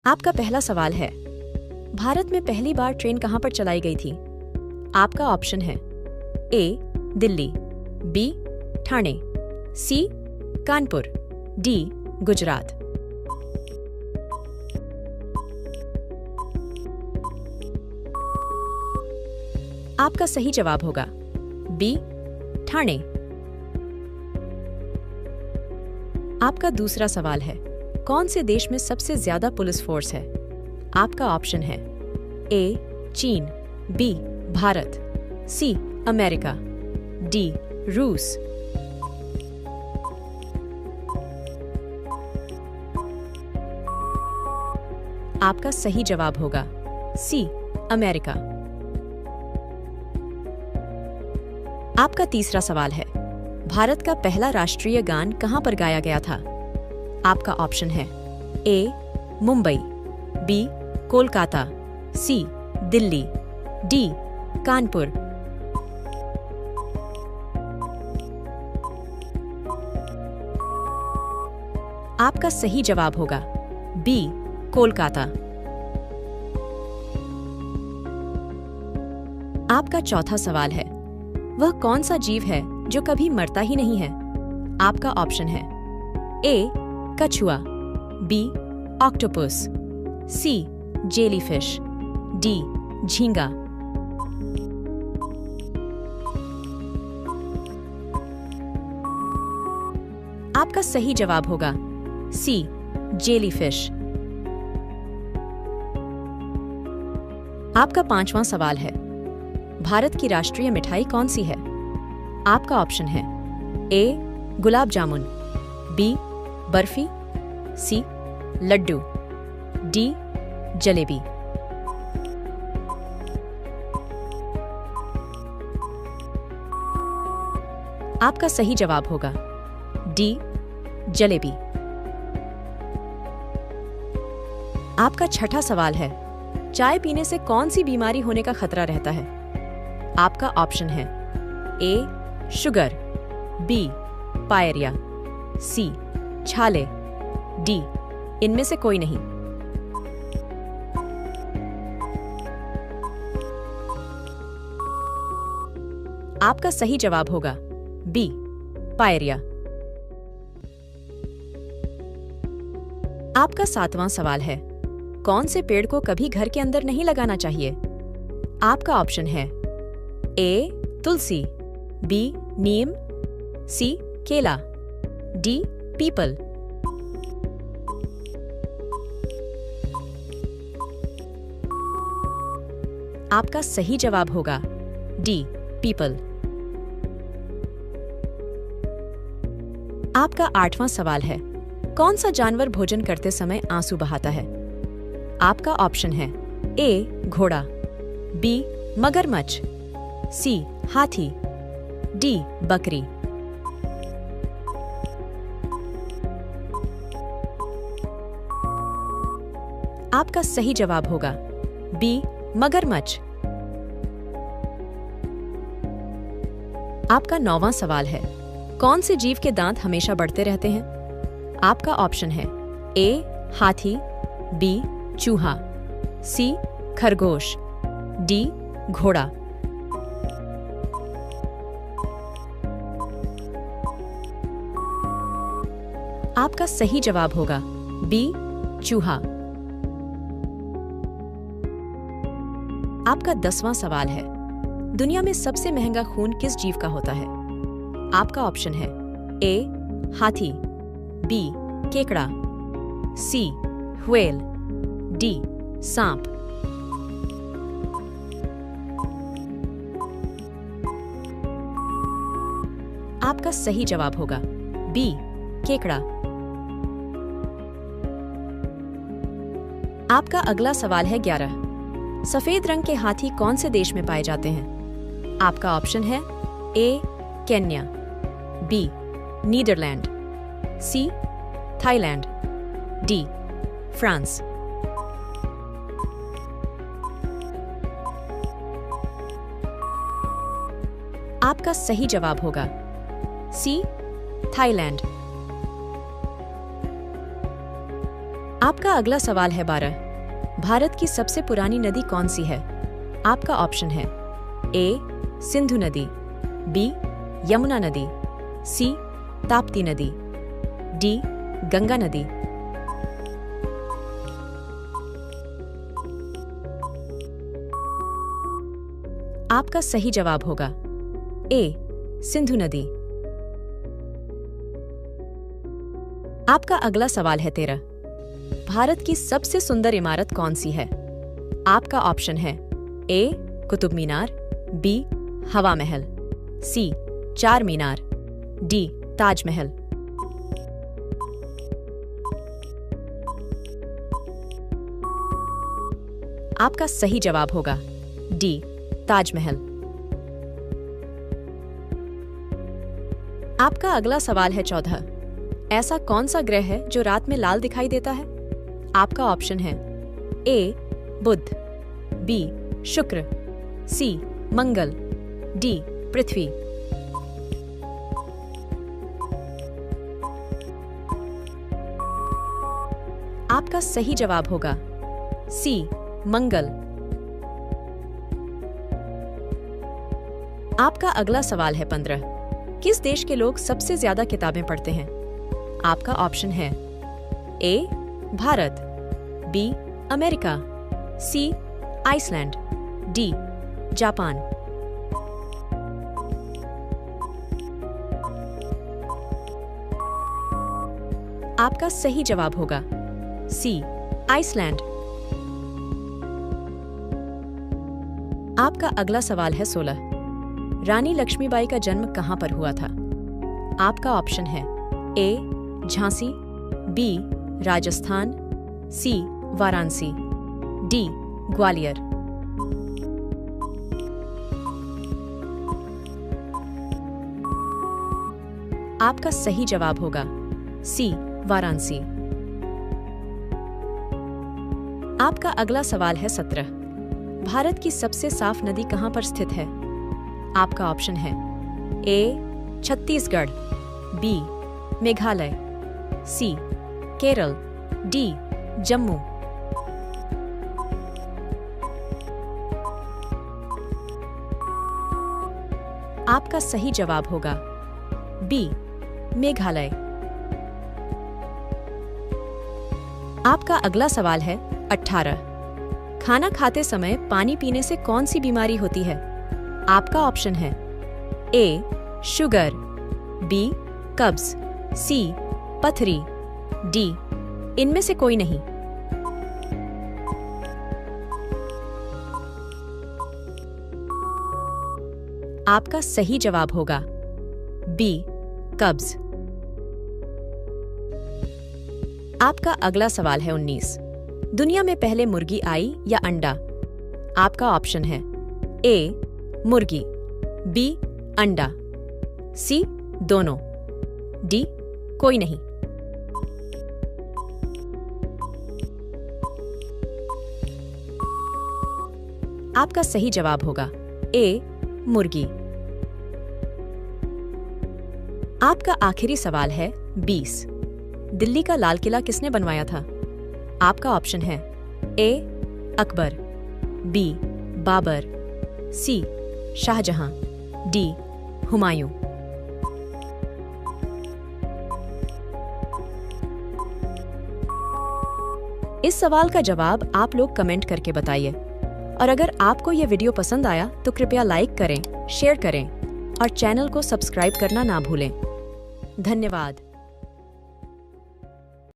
आपका पहला सवाल है, भारत में पहली बार ट्रेन कहां पर चलाई गई थी? आपका ऑप्शन है ए. दिल्ली, बी. ठाणे, सी. कानपुर, डी. गुजरात। आपका सही जवाब होगा बी. ठाणे। आपका दूसरा सवाल है, कौन से देश में सबसे ज्यादा पुलिस फोर्स है? आपका ऑप्शन है ए. चीन, B. Bharat, C. America, D. रूस। आपका सही जवाब होगा सी. अमेरिका। आपका तीसरा सवाल है, भारत का पहला राष्ट्रीय गान कहां पर गाया गया था? आपका ऑप्शन है ए. मुंबई, बी. कोलकाता, सी. दिल्ली, डी. कानपुर। आपका सही जवाब होगा बी. कोलकाता। आपका चौथा सवाल है, वह कौन सा जीव है जो कभी मरता ही नहीं है? आपका ऑप्शन है ए. कछुआ, B. Octopus, C. Jellyfish, D. झींगा। आपका सही जवाब होगा सी. जेलीफिश। आपका पांचवां सवाल है, भारत की राष्ट्रीय मिठाई कौन सी है? आपका ऑप्शन है ए. गुलाब जामुन, बी. बर्फी, सी. लड्डू, डी. जलेबी। आपका सही जवाब होगा डी. जलेबी। आपका छठा सवाल है, चाय पीने से कौन सी बीमारी होने का खतरा रहता है? आपका ऑप्शन है A. Sugar, B. Pyorrhoea, C. छाले, डी. इनमें से कोई नहीं। आपका सही जवाब होगा बी. पायरिया। आपका सातवां सवाल है, कौन से पेड़ को कभी घर के अंदर नहीं लगाना चाहिए? आपका ऑप्शन है ए. तुलसी, बी. नीम, सी. केला, डी. पीपल। आपका सही जवाब होगा डी. पीपल। आपका आठवां सवाल है, कौन सा जानवर भोजन करते समय आंसू बहाता है? आपका ऑप्शन है ए. घोड़ा, बी. मगरमच्छ, सी. हाथी, डी. बकरी। आपका सही जवाब होगा बी. मगरमच्छ। आपका नौवां सवाल है, कौन से जीव के दांत हमेशा बढ़ते रहते हैं? आपका ऑप्शन है ए. हाथी, बी. चूहा, सी. खरगोश, डी. घोड़ा। आपका सही जवाब होगा बी. चूहा। आपका 10वां सवाल है, दुनिया में सबसे महंगा खून किस जीव का होता है? आपका ऑप्शन है ए. हाथी, बी. केकड़ा, सी. Whale, D. सांप। आपका सही जवाब होगा बी. केकड़ा। आपका अगला सवाल है 11। सफेद रंग के हाथी कौन से देश में पाए जाते हैं? आपका ऑप्शन है A. Kenya, B. Netherland, C. Thailand, D. France. आपका सही जवाब होगा सी. थाईलैंड। आपका अगला सवाल है 12। भारत की सबसे पुरानी नदी कौन सी है? आपका ऑप्शन है ए सिंधु नदी, बी यमुना नदी, सी ताप्ती नदी, डी गंगा नदी। आपका सही जवाब होगा ए सिंधु नदी। आपका अगला सवाल है 13। भारत की सबसे सुंदर इमारत कौन सी है? आपका ऑप्शन है ए कुतुब मीनार, बी हवा महल, सी चार मीनार, डी ताजमहल। आपका सही जवाब होगा डी ताजमहल। आपका अगला सवाल है 14। ऐसा कौन सा ग्रह है जो रात में लाल दिखाई देता है? आपका ऑप्शन है ए बुध, बी शुक्र, सी मंगल, डी पृथ्वी। आपका सही जवाब होगा सी मंगल। आपका अगला सवाल है 15। किस देश के लोग सबसे ज्यादा किताबें पढ़ते हैं? आपका ऑप्शन है ए भारत, बी अमेरिका, सी आइसलैंड, डी जापान। आपका सही जवाब होगा सी आइसलैंड। आपका अगला सवाल है 16। रानी लक्ष्मीबाई का जन्म कहां पर हुआ था? आपका ऑप्शन है ए झांसी, बी राजस्थान, सी वाराणसी, डी ग्वालियर। आपका सही जवाब होगा सी वाराणसी। आपका अगला सवाल है 17। भारत की सबसे साफ नदी कहां पर स्थित है? आपका ऑप्शन है ए छत्तीसगढ़, बी मेघालय, सी केरल, डी जम्मू। आपका सही जवाब होगा बी मेघालय। आपका अगला सवाल है 18। खाना खाते समय पानी पीने से कौन सी बीमारी होती है? आपका ऑप्शन है ए शुगर, बी कब्ज, सी पथरी, डी इनमें से कोई नहीं। आपका सही जवाब होगा बी कब्ज। आपका अगला सवाल है 19। दुनिया में पहले मुर्गी आई या अंडा? आपका ऑप्शन है ए मुर्गी, बी अंडा, सी दोनों, डी कोई नहीं। आपका सही जवाब होगा ए मुर्गी। आपका आखिरी सवाल है 20। दिल्ली का लाल किला किसने बनवाया था? आपका ऑप्शन है ए अकबर, बी बाबर, सी शाहजहां, डी हुमायूं। इस सवाल का जवाब आप लोग कमेंट करके बताइए। और अगर आपको यह वीडियो पसंद आया तो कृपया लाइक करें, शेयर करें और चैनल को सब्सक्राइब करना ना भूलें। धन्यवाद।